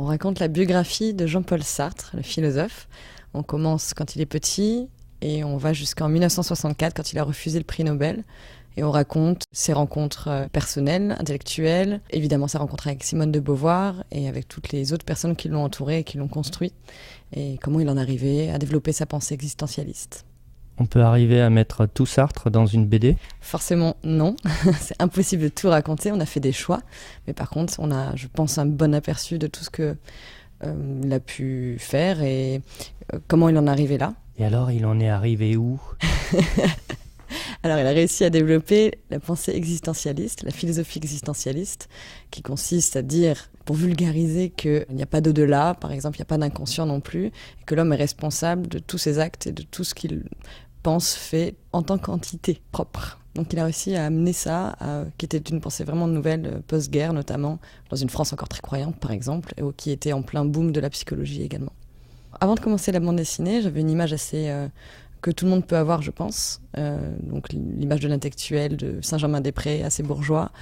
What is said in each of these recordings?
raconte la biographie de Jean-Paul Sartre, le philosophe. On commence quand il est petit et on va jusqu'en 1964 quand il a refusé le prix Nobel. Et on raconte ses rencontres personnelles, intellectuelles, évidemment sa rencontre avec Simone de Beauvoir et avec toutes les autres personnes qui l'ont entouré et qui l'ont construit, et comment il en est arrivé à développer sa pensée existentialiste. On peut arriver à mettre tout Sartre dans une BD ? Forcément non, c'est impossible de tout raconter, on a fait des choix, mais par contre on a, je pense, un bon aperçu de tout ce qu'il a pu faire et comment il en est arrivé là. Et alors il en est arrivé où ? Alors, il a réussi à développer la pensée existentialiste, la philosophie existentialiste, qui consiste à dire, pour vulgariser, qu'il n'y a pas d'au-delà, par exemple, il n'y a pas d'inconscient non plus, et que l'homme est responsable de tous ses actes et de tout ce qu'il pense, fait, en tant qu'entité propre. Donc, il a réussi à amener ça, qui était une pensée vraiment nouvelle, post-guerre notamment, dans une France encore très croyante, par exemple, et qui était en plein boom de la psychologie également. Avant de commencer la bande dessinée, j'avais une image assez... que tout le monde peut avoir, je pense. Donc l'image de l'intellectuel de Saint-Germain-des-Prés, assez bourgeois,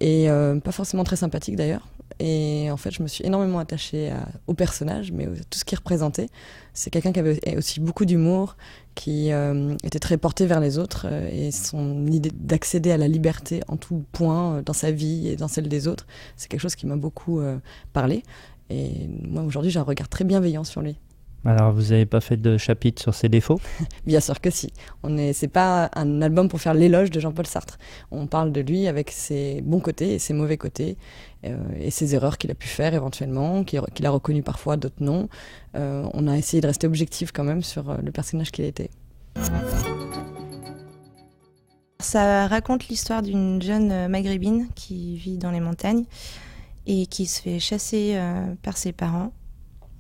et pas forcément très sympathique d'ailleurs. Et en fait, je me suis énormément attachée au personnage, mais tout ce qu'il représentait. C'est quelqu'un qui avait aussi beaucoup d'humour, qui était très porté vers les autres, et son idée d'accéder à la liberté en tout point, dans sa vie et dans celle des autres, c'est quelque chose qui m'a beaucoup parlé. Et moi, aujourd'hui, j'ai un regard très bienveillant sur lui. Alors, vous n'avez pas fait de chapitre sur ses défauts ? Bien sûr que si. C'est pas un album pour faire l'éloge de Jean-Paul Sartre. On parle de lui avec ses bons côtés et ses mauvais côtés, et ses erreurs qu'il a pu faire éventuellement, qu'il a reconnues parfois, d'autres non. On a essayé de rester objectif quand même sur le personnage qu'il était. Ça raconte l'histoire d'une jeune maghrébine qui vit dans les montagnes et qui se fait chasser par ses parents,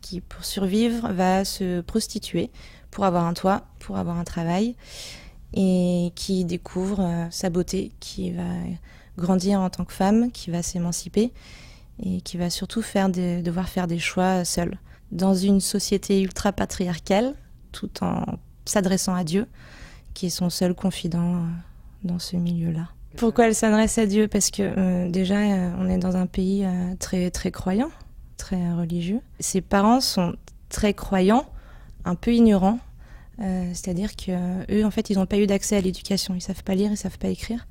qui, pour survivre, va se prostituer pour avoir un toit, pour avoir un travail, et qui découvre sa beauté, qui va grandir en tant que femme, qui va s'émanciper, et qui va surtout devoir faire des choix seule. Dans une société ultra patriarcale, tout en s'adressant à Dieu, qui est son seul confident dans ce milieu-là. Pourquoi elle s'adresse à Dieu ? Parce que déjà, on est dans un pays très, très croyant, très religieux. Ses parents sont très croyants, un peu ignorants, c'est-à-dire qu'eux, en fait, ils n'ont pas eu d'accès à l'éducation. Ils ne savent pas lire, ils ne savent pas écrire.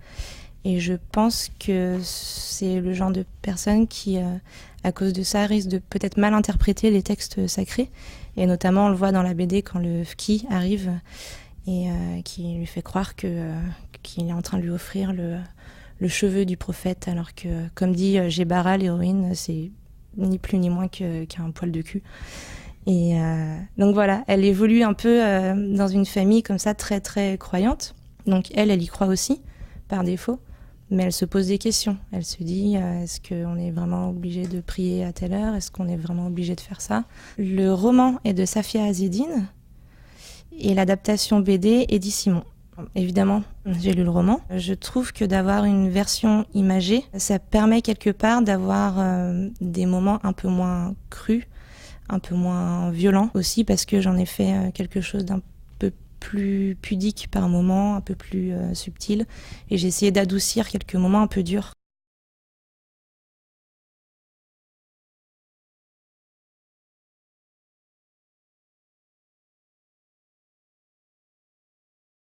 Et je pense que c'est le genre de personne qui, à cause de ça, risque de peut-être mal interpréter les textes sacrés. Et notamment, on le voit dans la BD quand le Fki arrive et qui lui fait croire qu'il est en train de lui offrir le cheveu du prophète, alors que, comme dit Gebara, l'héroïne, c'est ni plus ni moins qu'un poil de cul. Et donc voilà, elle évolue un peu dans une famille comme ça, très très croyante. Donc elle y croit aussi, par défaut, mais elle se pose des questions. Elle se dit, est-ce qu'on est vraiment obligé de prier à telle heure ? Est-ce qu'on est vraiment obligé de faire ça ? Le roman est de Safia Azedine et l'adaptation BD est d'Simon. Évidemment, j'ai lu le roman. Je trouve que d'avoir une version imagée, ça permet quelque part d'avoir des moments un peu moins crus, un peu moins violents aussi, parce que j'en ai fait quelque chose d'un peu plus pudique par moments, un peu plus subtil. Et j'ai essayé d'adoucir quelques moments un peu durs.